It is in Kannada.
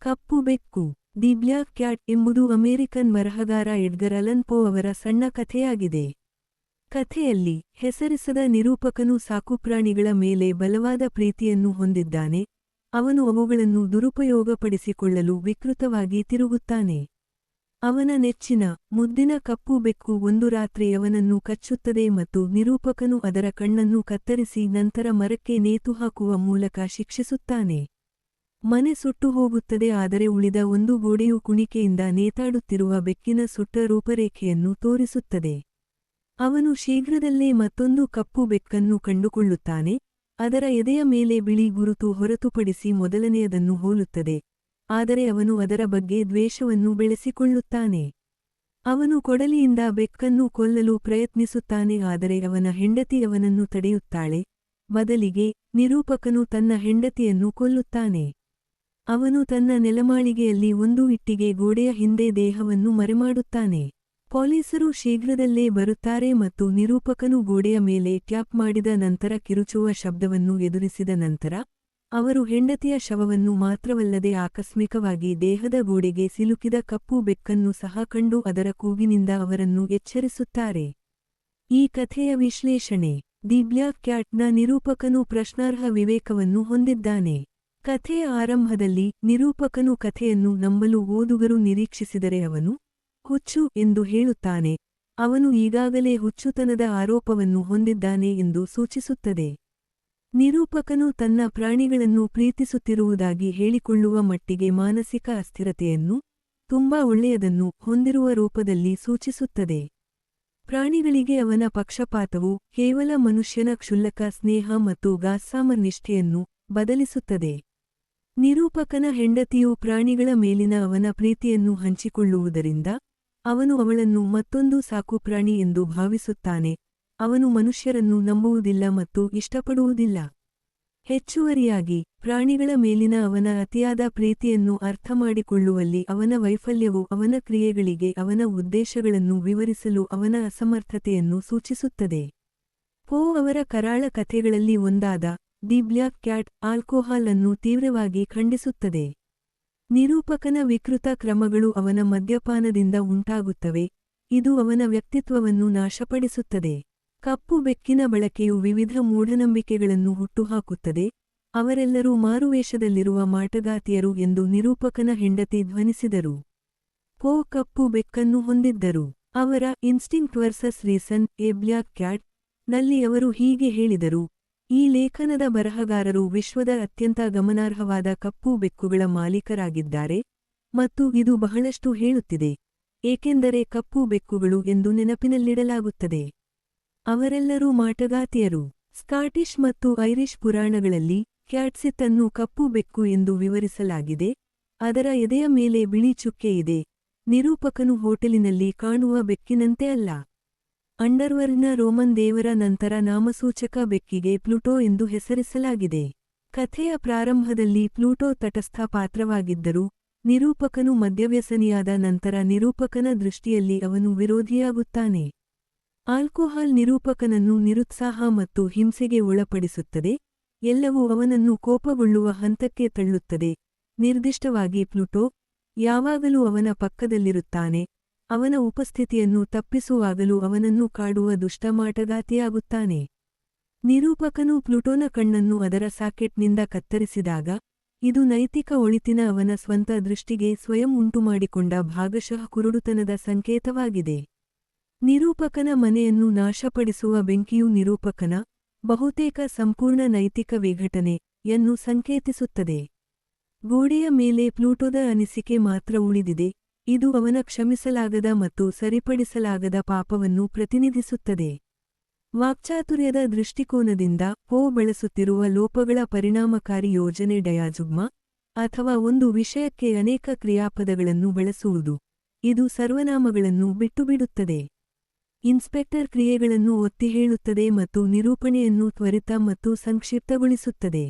ಕಪ್ಪು ಬೆಕ್ಕು ದಿ ಬ್ಲ್ಯಾಕ್ ಕ್ಯಾಟ್ ಎಂಬುದು ಅಮೆರಿಕನ್ ಬರಹಗಾರ ಎಡ್ಗರ್ ಅಲನ್ ಪೋ ಅವರ ಸಣ್ಣ ಕಥೆಯಾಗಿದೆ. ಕಥೆಯಲ್ಲಿ ಹೆಸರಿಸದ ನಿರೂಪಕನು ಸಾಕುಪ್ರಾಣಿಗಳ ಮೇಲೆ ಬಲವಾದ ಪ್ರೀತಿಯನ್ನು ಹೊಂದಿದ್ದಾನೆ. ಅವನು ಅವುಗಳನ್ನು ದುರುಪಯೋಗಪಡಿಸಿಕೊಳ್ಳಲು ವಿಕೃತವಾಗಿ ತಿರುಗುತ್ತಾನೆ. ಅವನ ನೆಚ್ಚಿನ ಮುದ್ದಿನ ಕಪ್ಪು ಬೆಕ್ಕು ಒಂದು ರಾತ್ರಿ ಅವನನ್ನು ಕಚ್ಚುತ್ತದೆ ಮತ್ತು ನಿರೂಪಕನು ಅದರ ಕಣ್ಣನ್ನು ಕತ್ತರಿಸಿ ನಂತರ ಮರಕ್ಕೆ ನೇತುಹಾಕುವ ಮೂಲಕ ಶಿಕ್ಷಿಸುತ್ತಾನೆ. ಮನೆ ಸುಟ್ಟು ಹೋಗುತ್ತದೆ, ಆದರೆ ಉಳಿದ ಒಂದು ಗೋಡೆಯು ಕುಣಿಕೆಯಿಂದ ನೇತಾಡುತ್ತಿರುವ ಬೆಕ್ಕಿನ ಸುಟ್ಟ ರೂಪರೇಖೆಯನ್ನು ತೋರಿಸುತ್ತದೆ. ಅವನು ಶೀಘ್ರದಲ್ಲೇ ಮತ್ತೊಂದು ಕಪ್ಪು ಬೆಕ್ಕನ್ನು ಕಂಡುಕೊಳ್ಳುತ್ತಾನೆ. ಅದರ ಎದೆಯ ಮೇಲೆ ಬಿಳಿ ಗುರುತು ಹೊರತುಪಡಿಸಿ ಮೊದಲನೆಯದನ್ನು ಹೋಲುತ್ತದೆ, ಆದರೆ ಅವನು ಅದರ ಬಗ್ಗೆ ದ್ವೇಷವನ್ನು ಬೆಳೆಸಿಕೊಳ್ಳುತ್ತಾನೆ. ಅವನು ಕೊಡಲಿಯಿಂದ ಬೆಕ್ಕನ್ನು ಕೊಲ್ಲಲು ಪ್ರಯತ್ನಿಸುತ್ತಾನೆ, ಆದರೆ ಅವನ ಹೆಂಡತಿ ಅವನನ್ನು ತಡೆಯುತ್ತಾಳೆ. ಬದಲಿಗೆ ನಿರೂಪಕನು ತನ್ನ ಹೆಂಡತಿಯನ್ನು ಕೊಲ್ಲುತ್ತಾನೆ. ಅವನು ತನ್ನ ನೆಲಮಾಳಿಗೆಯಲ್ಲಿ ಒಂದು ಇಟ್ಟಿಗೆ ಗೋಡೆಯ ಹಿಂದೆ ದೇಹವನ್ನು ಮರೆಮಾಡುತ್ತಾನೆ. ಪೊಲೀಸರು ಶೀಘ್ರದಲ್ಲೇ ಬರುತ್ತಾರೆ ಮತ್ತು ನಿರೂಪಕನು ಗೋಡೆಯ ಮೇಲೆ ಟ್ಯಾಪ್ ಮಾಡಿದ ನಂತರ ಕಿರುಚುವ ಶಬ್ದವನ್ನು ಎದುರಿಸಿದ ನಂತರ ಅವರು ಹೆಂಡತಿಯ ಶವವನ್ನು ಮಾತ್ರವಲ್ಲದೆ ಆಕಸ್ಮಿಕವಾಗಿ ದೇಹದ ಗೋಡೆಗೆ ಸಿಲುಕಿದ ಕಪ್ಪು ಬೆಕ್ಕನ್ನು ಸಹ ಕಂಡು ಅದರ ಕೂಗಿನಿಂದ ಅವರನ್ನು ಎಚ್ಚರಿಸುತ್ತಾರೆ. ಈ ಕಥೆಯ ವಿಶ್ಲೇಷಣೆ ದಿ ಬ್ಲ್ಯಾಕ್ ಕ್ಯಾಟ್ನ ನಿರೂಪಕನು ಪ್ರಶ್ನಾರ್ಹ ವಿವೇಕವನ್ನು ಹೊಂದಿದ್ದಾನೆ. ಕಥೆಯ ಆರಂಭದಲ್ಲಿ ನಿರೂಪಕನು ಕಥೆಯನ್ನು ನಂಬಲು ಓದುಗರು ನಿರೀಕ್ಷಿಸಿದರೆ ಅವನು ಹುಚ್ಚು ಎಂದು ಹೇಳುತ್ತಾನೆ. ಅವನು ಈಗಾಗಲೇ ಹುಚ್ಚುತನದ ಆರೋಪವನ್ನು ಹೊಂದಿದ್ದಾನೆ ಎಂದು ಸೂಚಿಸುತ್ತದೆ. ನಿರೂಪಕನು ತನ್ನ ಪ್ರಾಣಿಗಳನ್ನು ಪ್ರೀತಿಸುತ್ತಿರುವುದಾಗಿ ಹೇಳಿಕೊಳ್ಳುವ ಮಟ್ಟಿಗೆ ಮಾನಸಿಕ ಅಸ್ಥಿರತೆಯನ್ನು, ತುಂಬಾ ಒಳ್ಳೆಯದನ್ನು ಹೊಂದಿರುವ ರೂಪದಲ್ಲಿ ಸೂಚಿಸುತ್ತದೆ. ಪ್ರಾಣಿಗಳಿಗೆ ಅವನ ಪಕ್ಷಪಾತವು ಕೇವಲ ಮನುಷ್ಯನ ಕ್ಷುಲ್ಲಕ ಸ್ನೇಹ ಮತ್ತು ಗಾಸ್ಸಾಮರ್ನಿಷ್ಠೆಯನ್ನು ಬದಲಿಸುತ್ತದೆ. ನಿರೂಪಕನ ಹೆಂಡತಿಯು ಪ್ರಾಣಿಗಳ ಮೇಲಿನ ಅವನ ಪ್ರೀತಿಯನ್ನು ಹಂಚಿಕೊಳ್ಳುವುದರಿಂದ ಅವನು ಅವಳನ್ನು ಮತ್ತೊಂದು ಸಾಕುಪ್ರಾಣಿ ಎಂದು ಭಾವಿಸುತ್ತಾನೆ. ಅವನು ಮನುಷ್ಯರನ್ನು ನಂಬುವುದಿಲ್ಲ ಮತ್ತು ಇಷ್ಟಪಡುವುದಿಲ್ಲ. ಹೆಚ್ಚುವರಿಯಾಗಿ ಪ್ರಾಣಿಗಳ ಮೇಲಿನ ಅವನ ಅತಿಯಾದ ಪ್ರೀತಿಯನ್ನು ಅರ್ಥಮಾಡಿಕೊಳ್ಳುವಲ್ಲಿ ಅವನ ವೈಫಲ್ಯವು ಅವನ ಕ್ರಿಯೆಗಳಿಗೆ ಅವನ ಉದ್ದೇಶಗಳನ್ನು ವಿವರಿಸಲು ಅವನ ಅಸಮರ್ಥತೆಯನ್ನು ಸೂಚಿಸುತ್ತದೆ. ಪೋ ಅವರ ಕರಾಳ ಕಥೆಗಳಲ್ಲಿ ಒಂದಾದ ದಿ ಬ್ಲ್ಯಾಕ್ ಕ್ಯಾಟ್ ಆಲ್ಕೋಹಾಲ್ ಅನ್ನು ತೀವ್ರವಾಗಿ ಖಂಡಿಸುತ್ತದೆ. ನಿರೂಪಕನ ವಿಕೃತ ಕ್ರಮಗಳು ಅವನ ಮದ್ಯಪಾನದಿಂದ ಉಂಟಾಗುತ್ತವೆ. ಇದು ಅವನ ವ್ಯಕ್ತಿತ್ವವನ್ನು ನಾಶಪಡಿಸುತ್ತದೆ. ಕಪ್ಪು ಬೆಕ್ಕಿನ ಬಳಕೆಯು ವಿವಿಧ ಮೂಢನಂಬಿಕೆಗಳನ್ನು ಹುಟ್ಟುಹಾಕುತ್ತದೆ. ಅವರೆಲ್ಲರೂ ಮಾರುವೇಷದಲ್ಲಿರುವ ಮಾಟಗಾತಿಯರು ಎಂದು ನಿರೂಪಕನ ಹೆಂಡತಿ ಧ್ವನಿಸಿದರು. ಪೋ ಕಪ್ಪು ಬೆಕ್ಕನ್ನು ಹೊಂದಿದ್ದರು. ಅವರ instinct versus reason A black cat ನಲ್ಲಿ ಅವರು ಹೀಗೆ ಹೇಳಿದರು: ಈ ಲೇಖನದ ಬರಹಗಾರರು ವಿಶ್ವದ ಅತ್ಯಂತ ಗಮನಾರ್ಹವಾದ ಕಪ್ಪು ಬೆಕ್ಕುಗಳ ಮಾಲೀಕರಾಗಿದ್ದಾರೆ, ಮತ್ತು ಇದು ಬಹಳಷ್ಟು ಹೇಳುತ್ತಿದೆ, ಏಕೆಂದರೆ ಕಪ್ಪು ಬೆಕ್ಕುಗಳು ಎಂದು ನೆನಪಿನಲ್ಲಿಡಲಾಗುತ್ತದೆ. ಅವರೆಲ್ಲರೂ ಮಾಟಗಾತಿಯರು. ಸ್ಕಾಟಿಷ್ ಮತ್ತು ಐರಿಷ್ ಪುರಾಣಗಳಲ್ಲಿ ಕ್ಯಾಟ್ಸಿತ್ ಅನ್ನು ಕಪ್ಪು ಬೆಕ್ಕು ಎಂದು ವಿವರಿಸಲಾಗಿದೆ. ಅದರ ಎದೆಯ ಮೇಲೆ ಬಿಳಿ ಚುಕ್ಕೆ ಇದೆ. ನಿರೂಪಕನು ಹೋಟೆಲಿನಲ್ಲಿ ಕಾಣುವ ಬೆಕ್ಕಿನಂತೆ ಅಲ್ಲ. ಅಂಡರ್ವರ್ಲ್ಡ್ನ ರೋಮನ್ ದೇವರ ನಂತರ ನಾಮಸೂಚಕ ಬೆಕ್ಕಿಗೆ ಪ್ಲೂಟೋ ಎಂದು ಹೆಸರಿಸಲಾಗಿದೆ. ಕಥೆಯ ಪ್ರಾರಂಭದಲ್ಲಿ ಪ್ಲೂಟೋ ತಟಸ್ಥ ಪಾತ್ರವಾಗಿದ್ದರೂ, ನಿರೂಪಕನು ಮದ್ಯವ್ಯಸನಿಯಾದ ನಂತರ ನಿರೂಪಕನ ದೃಷ್ಟಿಯಲ್ಲಿ ಅವನು ವಿರೋಧಿಯಾಗುತ್ತಾನೆ. ಆಲ್ಕೋಹಾಲ್ ನಿರೂಪಕನನ್ನು ನಿರುತ್ಸಾಹ ಮತ್ತು ಹಿಂಸೆಗೆ ಒಳಪಡಿಸುತ್ತದೆ. ಎಲ್ಲವೂ ಅವನನ್ನು ಕೋಪಗೊಳ್ಳುವ ಹಂತಕ್ಕೆ ತಳ್ಳುತ್ತದೆ. ನಿರ್ದಿಷ್ಟವಾಗಿ ಪ್ಲೂಟೋ ಯಾವಾಗಲೂ ಅವನ ಪಕ್ಕದಲ್ಲಿರುತ್ತಾನೆ. ಅವನ ಉಪಸ್ಥಿತಿಯನ್ನು ತಪ್ಪಿಸುವಾಗಲೂ ಅವನನ್ನು ಕಾಡುವ ದುಷ್ಟ ಮಾಟಗಾತಿಯಾಗುತ್ತಾನೆ. ನಿರೂಪಕನು ಪ್ಲೂಟೋನ ಕಣ್ಣನ್ನು ಅದರ ಸಾಕೆಟ್ನಿಂದ ಕತ್ತರಿಸಿದಾಗ, ಇದು ನೈತಿಕ ಒಳಿತಿನ ಅವನ ಸ್ವಂತ ದೃಷ್ಟಿಗೆ ಸ್ವಯಂ ಉಂಟುಮಾಡಿಕೊಂಡ ಭಾಗಶಃ ಕುರುಡುತನದ ಸಂಕೇತವಾಗಿದೆ. ನಿರೂಪಕನ ಮನೆಯನ್ನು ನಾಶಪಡಿಸುವ ಬೆಂಕಿಯು ನಿರೂಪಕನ ಬಹುತೇಕ ಸಂಪೂರ್ಣ ನೈತಿಕ ವಿಘಟನೆಯನ್ನು ಸಂಕೇತಿಸುತ್ತದೆ. ಗೋಡೆಯ ಮೇಲೆ ಪ್ಲೂಟೋದ ಅನಿಸಿಕೆ ಮಾತ್ರ ಉಳಿದಿದೆ. ಇದು ಅವನ ಕ್ಷಮಿಸಲಾಗದ ಮತ್ತು ಸರಿಪಡಿಸಲಾಗದ ಪಾಪವನ್ನು ಪ್ರತಿನಿಧಿಸುತ್ತದೆ. ವಾಕ್ಚಾತುರ್ಯದ ದೃಷ್ಟಿಕೋನದಿಂದ ಪೋ ಬಳಸುತ್ತಿರುವ ಲೋಪಗಳ ಪರಿಣಾಮಕಾರಿ ಯೋಜನೆ ಡಯಾಜುಗ್ಮ, ಅಥವಾ ಒಂದು ವಿಷಯಕ್ಕೆ ಅನೇಕ ಕ್ರಿಯಾಪದಗಳನ್ನು ಬಳಸುವುದು. ಇದು ಸರ್ವನಾಮಗಳನ್ನು ಬಿಟ್ಟುಬಿಡುತ್ತದೆ. ಇನ್ಸ್ಪೆಕ್ಟರ್ ಕ್ರಿಯೆಗಳನ್ನು ಒತ್ತಿಹೇಳುತ್ತದೆ ಮತ್ತು ನಿರೂಪಣೆಯನ್ನು ತ್ವರಿತ ಮತ್ತು ಸಂಕ್ಷಿಪ್ತಗೊಳಿಸುತ್ತದೆ.